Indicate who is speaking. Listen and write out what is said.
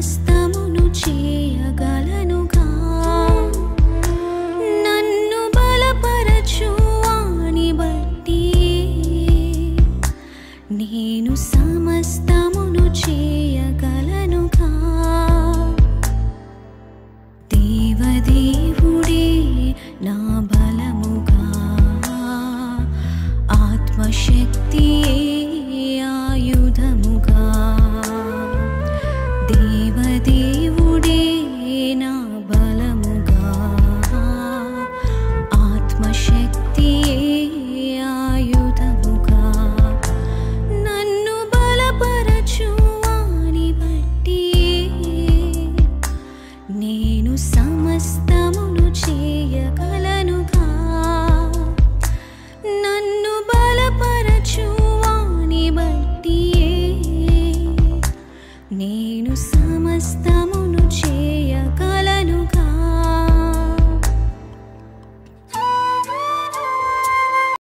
Speaker 1: సమస్తమును చేయగలనుగా నన్ను బలపరచు వాని బట్టి నేను సమస్తమును చేయగలనుగా దేవదేవుడే నా బలముగా ఆత్మశక్తియే ఆయుధముగా దేవదేవుడే నా బలముగా ఆత్మశక్తియే ఆయుధముగా నన్ను బలపరచు వాని బట్టి నేను సమస్తమును చేయగలనుగా నన్ను బలపరచు వాని బట్టి నేను సమస్త